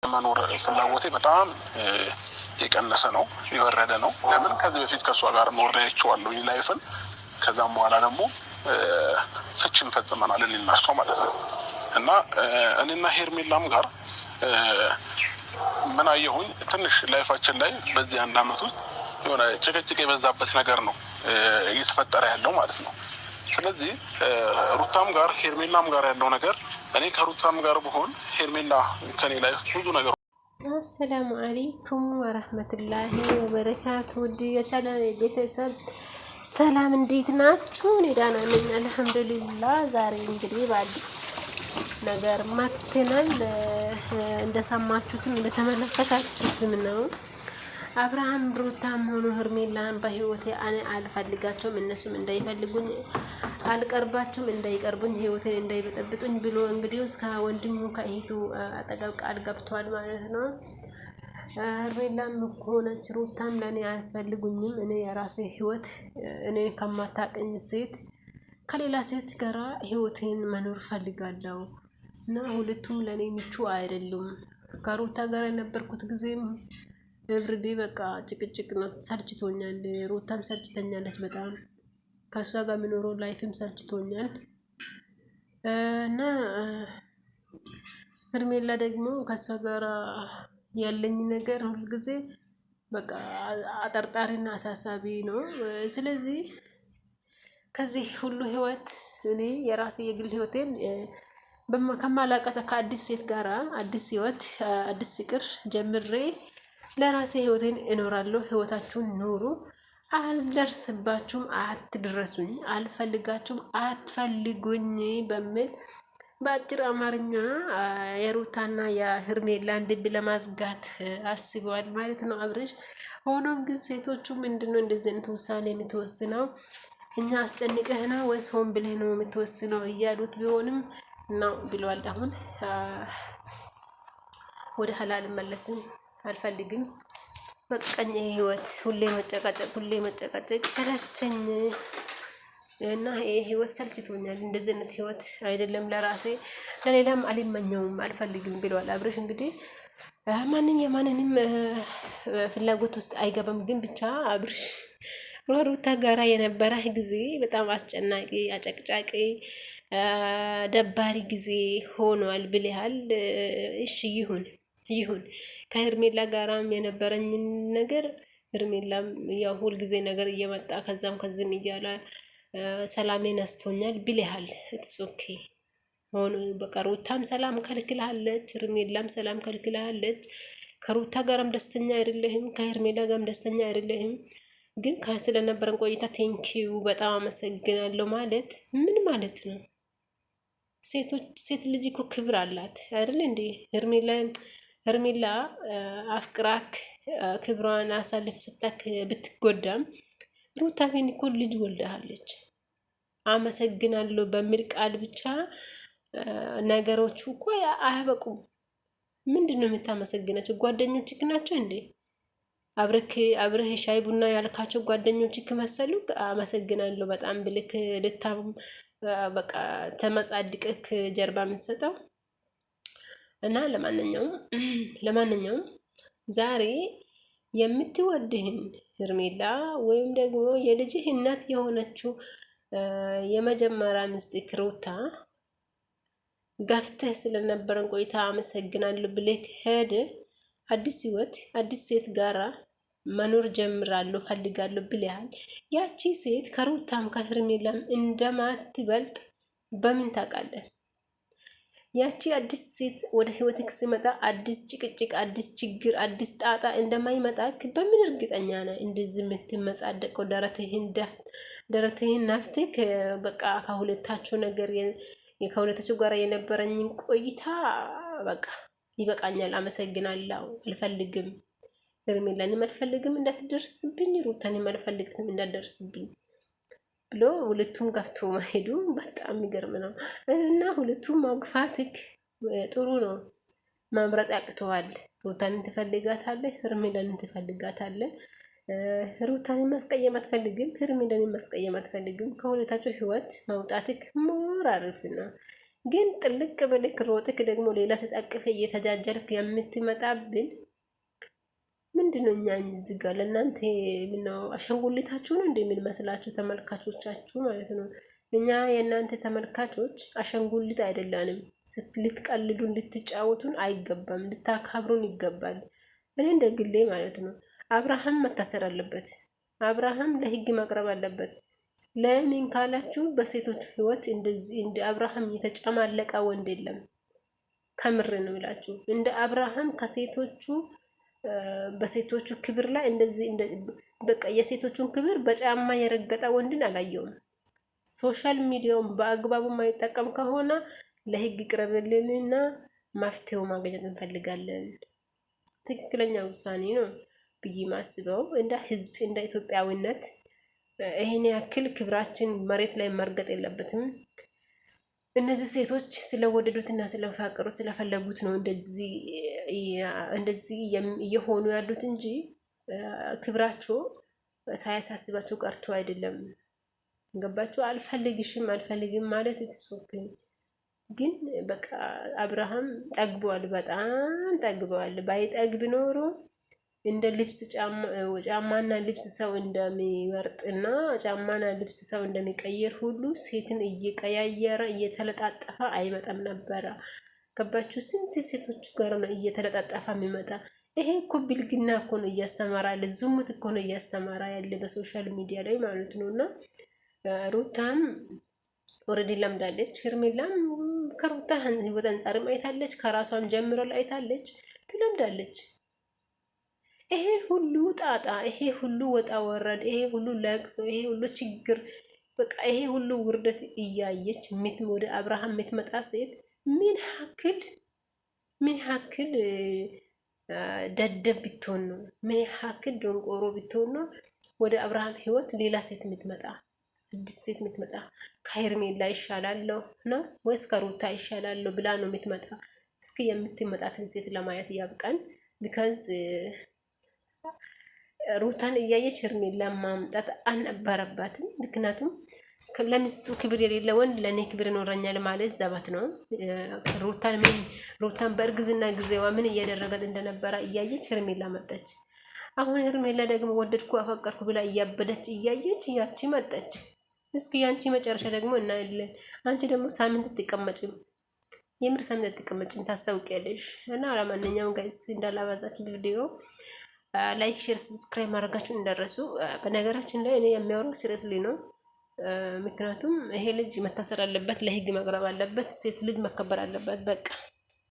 መኖር ፍላጎቴ በጣም የቀነሰ ነው፣ የወረደ ነው። ለምን ከዚህ በፊት ከሷ ጋር ኖሬያቸዋለሁ ላይፍን። ከዛም በኋላ ደግሞ ፍቺን ፈጽመናል እኔና እሷ ማለት ነው። እና እኔና ሄርሜላም ጋር ምን አየሁኝ ትንሽ ላይፋችን ላይ በዚህ አንድ አመት ውስጥ የሆነ ጭቅጭቅ የበዛበት ነገር ነው እየተፈጠረ ያለው ማለት ነው። ስለዚህ ሩታም ጋር ሄርሜላም ጋር ያለው ነገር እኔ ከሩታም ጋር ብሆን ሄርሜላ ከኔ ላይ ብዙ ነገር። አሰላሙ አለይኩም ወረህመቱላሂ ወበረካቱ። ውድ የቻናሌ ቤተሰብ ሰላም እንዴት ናችሁ? እኔ ደህና ነኝ አልሐምዱሊላህ። ዛሬ እንግዲህ በአዲስ ነገር መጥተናል። እንደሰማችሁትም እንደተመለከታችሁትም ነው። አብርሃም ሩታም ሆኖ ሄርሜላን በህይወቴ እኔ አልፈልጋቸውም፣ እነሱም እንዳይፈልጉኝ አልቀርባቸውም፣ እንዳይቀርቡኝ፣ ህይወቴን እንዳይበጠብጡኝ ብሎ እንግዲህ እስከ ወንድሙ ከእህቱ አጠገብ ቃል ገብቷል ማለት ነው። ሄርሜላም ሆነች ሩታም ለእኔ አያስፈልጉኝም፣ እኔ የራሴ ህይወት እኔ ከማታቀኝ ሴት ከሌላ ሴት ጋራ ህይወቴን መኖር ፈልጋለሁ እና ሁለቱም ለእኔ ምቹ አይደሉም። ከሩታ ጋር የነበርኩት ጊዜም ኤቭሪዴ በቃ ጭቅጭቅ ነው፣ ሰልችቶኛል። ሩታም ሰልችተኛለች በጣም፣ ከሷ ጋር የሚኖረው ላይፍም ሰልችቶኛል እና ሄርሜላ ደግሞ ከሷ ጋር ያለኝ ነገር ሁልጊዜ በቃ አጠርጣሪና አሳሳቢ ነው። ስለዚህ ከዚህ ሁሉ ህይወት እኔ የራሴ የግል ህይወቴን ከማላቀት ከአዲስ ሴት ጋራ አዲስ ህይወት አዲስ ፍቅር ጀምሬ ለራሴ ህይወቴን እኖራለሁ። ህይወታችሁን ኑሩ፣ አልደርስባችሁም፣ አትድረሱኝ፣ አልፈልጋችሁም፣ አትፈልጉኝ በሚል በአጭር አማርኛ የሩታና የሄርሜላን ልብ ለማዝጋት አስበዋል ማለት ነው አብርሽ። ሆኖም ግን ሴቶቹ ምንድነው እንደዚህ አይነት ውሳኔ የምትወስነው? እኛ አስጨንቀህ ነው ወይስ ሆን ብለህ ነው የምትወስነው እያሉት ቢሆንም ነው ብለዋል። አሁን ወደ ኋላ አልመለስም፣ አልፈልግም፣ በቃኝ ህይወት ሁሌ መጨቃጨቅ ሰለቸኝ እና ይሄ ህይወት ሰልችቶኛል። እንደዚህ አይነት ህይወት አይደለም ለራሴ ለሌላም አልመኘውም፣ አልፈልግም ብለዋል አብርሽ። እንግዲህ የማንንም ፍላጎት ውስጥ አይገባም። ግን ብቻ አብርሽ ሩታ ጋራ የነበረ ጊዜ በጣም አስጨናቂ፣ አጨቅጫቂ፣ ደባሪ ጊዜ ሆኗል ብለሃል። እሺ ይሁን። ከሄርሜላ ጋራም የነበረኝን ነገር ሄርሜላም ያው ሁል ጊዜ ነገር እየመጣ ከዛም ከዚህም እያለ ሰላሜ ነስቶኛል ብለሃል። ኢትስ ኦኬ ሆኖ በቃ ሩታም ሰላም ከልክላለች፣ ሄርሜላም ሰላም ከልክላለች። ከሩታ ጋርም ደስተኛ አይደለህም፣ ከሄርሜላ ጋርም ደስተኛ አይደለህም። ግን ስለነበረን ቆይታ ቴንኪዩ በጣም አመሰግናለሁ ማለት ምን ማለት ነው? ሴት ልጅ እኮ ክብር አላት አይደል እንዴ? ሄርሜላ አፍቅራክ ክብሯን አሳልፍ ስታክ ብትጎዳም ሩታ ግን እኮ ልጅ ወልዳለች። አመሰግናለሁ በሚል ቃል ብቻ ነገሮቹ እኮ አያበቁም። ምንድነው የምታመሰግናቸው? ጓደኞችክ ናቸው እንዴ? አብረህ ሻይ ቡና ያልካቸው ጓደኞችክ መሰሉ? አመሰግናለሁ በጣም ብልክ ልታም በቃ ተመጻድቅክ ጀርባ የምትሰጠው እና ለማንኛውም ዛሬ የምትወድህን ሄርሜላ ወይም ደግሞ የልጅህ እናት የሆነችው የመጀመሪያ ሚስትህ ሩታ ገፍተህ ስለነበረን ቆይታ አመሰግናለሁ ብለህ ሄደ አዲስ ህይወት አዲስ ሴት ጋራ መኖር ጀምራለሁ ፈልጋለሁ ብለሃል። ያቺ ሴት ከሩታም ከሄርሜላም እንደማትበልጥ በምን ታውቃለህ? ያቺ አዲስ ሴት ወደ ህይወትክ ሲመጣ አዲስ ጭቅጭቅ፣ አዲስ ችግር፣ አዲስ ጣጣ እንደማይመጣክ በምን እርግጠኛ ነህ? እንደዚህ የምትመጻደቀው ደረትህን ነፍትክ በቃ ከሁለታቸው ጋር የነበረኝን ቆይታ በቃ ይበቃኛል፣ አመሰግናለሁ፣ አልፈልግም፣ ሄርሜላንም አልፈልግም፣ እንዳትደርስብኝ፣ ሩታንም አልፈልግም፣ እንዳትደርስብኝ ብሎ ሁለቱም ገፍቶ መሄዱ በጣም የሚገርም ነው። እና ሁለቱም ማግፋትክ ጥሩ ነው። ማምረጥ ያቅተዋል። ሩታንን ትፈልጋታለህ፣ ሄርሜላንን ትፈልጋታለህ። ሩታንን ማስቀየም አትፈልግም፣ ሄርሜላንን ማስቀየም አትፈልግም። ከሁለታቸው ህይወት ማውጣትክ ሞር አሪፍ ነው። ግን ጥልቅ ብልክ ሮጥክ ደግሞ ሌላ ስታቅፍ እየተጃጀርክ የምትመጣብን ምንድነው? እኛ እዚህ ጋር ለእናንተ ምነው አሻንጉሊታችሁ ነው እንደምንመስላችሁ ተመልካቾቻችሁ ማለት ነው። እኛ የእናንተ ተመልካቾች አሻንጉሊት አይደለንም። ልትቀልዱን ልትጫወቱን አይገባም፣ ልታካብሩን ይገባል። እኔ እንደ ግሌ ማለት ነው አብርሃም መታሰር አለበት። አብርሃም ለህግ መቅረብ አለበት። ለምን ካላችሁ በሴቶች ህይወት እንደዚህ እንደ አብርሃም የተጨማለቀ ወንድ የለም። ከምር ነው የሚላችሁ እንደ አብርሃም ከሴቶቹ በሴቶቹ ክብር ላይ እንደዚህ በቃ የሴቶቹን ክብር በጫማ የረገጠ ወንድን አላየውም። ሶሻል ሚዲያውን በአግባቡ ማይጠቀም ከሆነ ለህግ ቅረብልንና መፍትሄው ማግኘት እንፈልጋለን። ትክክለኛ ውሳኔ ነው ብዬ ማስበው እንደ ህዝብ እንደ ኢትዮጵያዊነት ይሄን ያክል ክብራችን መሬት ላይ መርገጥ የለበትም። እነዚህ ሴቶች ስለወደዱትና ስለፋቀሩት ስለፈለጉት ነው እንደዚህ እየሆኑ ያሉት እንጂ ክብራቸው ሳያሳስባቸው ቀርቶ አይደለም። ገባችሁ? አልፈልግም ማለት ትሶክ ግን በቃ አብርሃም ጠግቧል፣ በጣም ጠግቧል። ባይጠግብ ኖሮ እንደ ልብስ ጫማና ልብስ ሰው እንደሚመርጥና ጫማና ልብስ ሰው እንደሚቀይር ሁሉ ሴትን እየቀያየረ እየተለጣጠፈ አይመጣም ነበረ። ገባችሁ? ስንት ሴቶች ጋር ነው እየተለጣጠፈ የሚመጣ? ይሄ እኮ ብልግና እኮ ነው እያስተማራ ያለ፣ ዝሙት እኮ ነው እያስተማራ ያለ በሶሻል ሚዲያ ላይ ማለት ነው። እና ሩታም ኦልሬዲ ለምዳለች። ሄርሜላም ከሩታ ህይወት አንጻርም አይታለች፣ ከራሷም ጀምሮ አይታለች፣ ትለምዳለች። ይሄ ሁሉ ጣጣ፣ ይሄ ሁሉ ወጣ ወረድ፣ ይሄ ሁሉ ለቅሶ፣ ይሄ ሁሉ ችግር፣ በቃ ይሄ ሁሉ ውርደት እያየች ወደ አብርሃም የምትመጣ ሴት ምን ያክል ደደብ ብትሆን ነው? ምን ያክል ደንቆሮ ብትሆን ነው ወደ አብርሃም ህይወት ሌላ ሴት የምትመጣ? አዲስ ሴት የምትመጣ ከሄርሜላ ይሻላለሁ ነው ወይስ ከሩታ ይሻላለሁ ብላ ነው የምትመጣ? እስኪ የምትመጣትን ሴት ለማየት ያብቃን። ቢካዝ ሩታን እያየች ሄርሜላን ማምጣት አልነበረባትም። ምክንያቱም ለሚስቱ ክብር የሌለ ወንድ ለእኔ ክብር ይኖረኛል ማለት ዘበት ነው። ሩታን በእርግዝና ጊዜዋ ምን እያደረገት እንደነበረ እያየች ሄርሜላ መጣች። አሁን ሄርሜላ ደግሞ ወደድኩ አፈቀርኩ ብላ እያበደች እያየች ያቺ መጣች። እስኪ ያንቺ መጨረሻ ደግሞ እናያለን። አንቺ ደግሞ ሳምንት ትቀመጭም፣ የምር ሳምንት ትቀመጭም ታስታውቂያለሽ። እና ለማንኛውም ጋይስ እንዳላባዛችሁ ቪዲዮ ላይክ፣ ሼር፣ ሰብስክራይብ ማድረጋችሁን እንዳረሱ። በነገራችን ላይ እኔ የሚያወራው ሲሪየስሊ ነው። ምክንያቱም ይሄ ልጅ መታሰር አለበት፣ ለህግ መቅረብ አለበት፣ ሴት ልጅ መከበር አለበት። በቃ